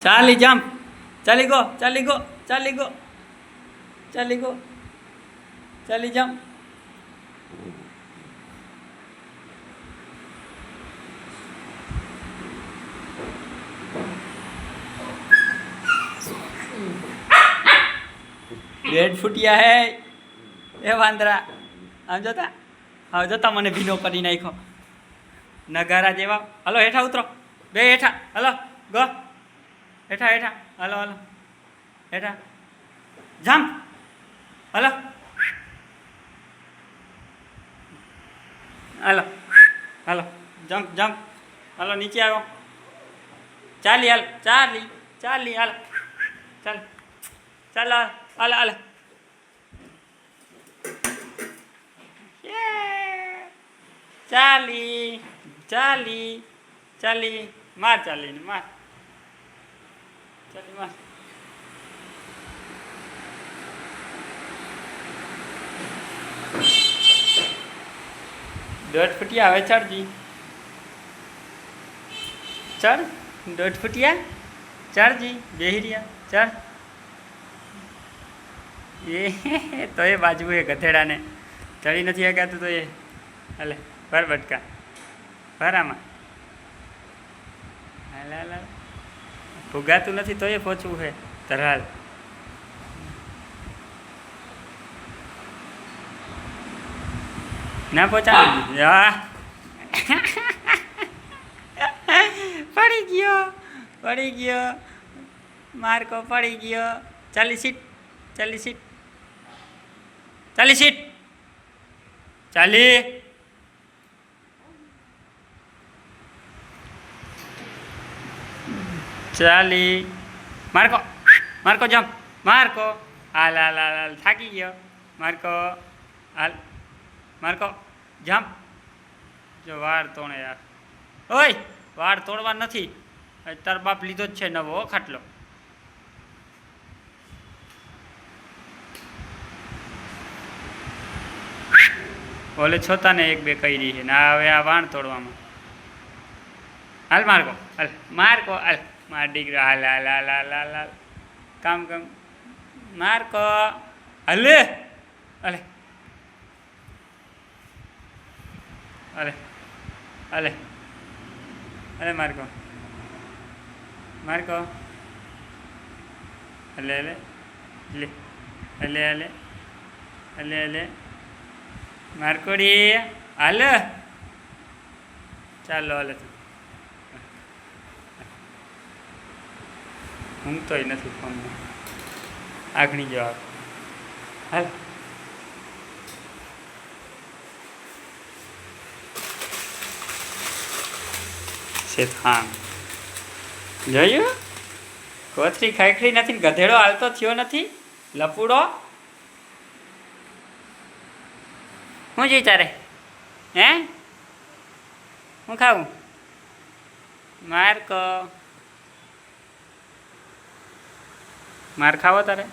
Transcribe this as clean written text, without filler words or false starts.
ચાલી જમ્પ. ચાલી ગો, ચાલી ગો, ચાલી ગો, ચાલી ગો, ચાલી જમ્પ. બેડ ફૂટ્યા હે એ વાંદરા. આમ જોતા, હા જોતા મને ભીનો કરી નાખ્યો નગારા જેવા. હલો હેઠા ઉતરો, બે હેઠા. હલો ગો હેઠા હેઠા. હલો હલો હેઠા jump. Hello hello hello jump jump. Hello નીચે આવો. ચાલી હાલ, ચાલી ચાલી હાલ, ચાલ ચાલ હાલ હાલ. ચાલી ચાલી ચાલી માર, ચાલીને માર, ચાલી માર. દોઢ ફૂટિયા હવે ચડજી. ચડ, દોઢ ફૂટિયા ચડજી. બેહી રહ્યા ચડ. એ તો એ બાજુ એ ગધેડાને ચડી નથી શકાતું તો એ. હાલે ભર બટકા, ભર આમાં. હાલ હાલ હાલ. ભૂગાતું નથી તો એ પહોંચવું છે ધરાલ. ના પહોંચાડી પડી ગયો, પડી ગયો. માર્કો પડી ગયો. ચાલી સીટ, ચાલી સીટ, ચાલી સીટ, ચાલી. ચાલી માર્કો, માર્કો જમ્પ, માર્કો. હાલ હાલ હાલ હાલ. થાકી ગયો માર્કો. હાલ માર્કો જમ્પ. જો વાળ તોડે યાર. ઓય વાળ તોડવા નથી, તાર બાપ લીધો જ છે નવો ખાટલો. ઓલે છોતાને એક બે કરી છે ને હવે આ વાણ તોડવામાં. હાલ માર્કો, હાલ માર્કો, હાલ માર દીકરો. હાલ હાલ હાલ હાલ હાલ હાલ. કામ કામ માર્કો. હલે હલે અલે અલે અલે માર્કો, માર્કો. અલે અલે લે, અલે અલે અલે અલે માર્કોડી. હાલ ચાલો હાલે. ઊંઘતોય નથી ફોનમાં. આગણી જવાબ. હાલ શેતાન. જોયું કોથરી ખાખરી નથી ને ગધેડો હાલતો થયો નથી. લપુડો શું જોઈ તારે? હે હું ખાવું? માર ખાવો તારે?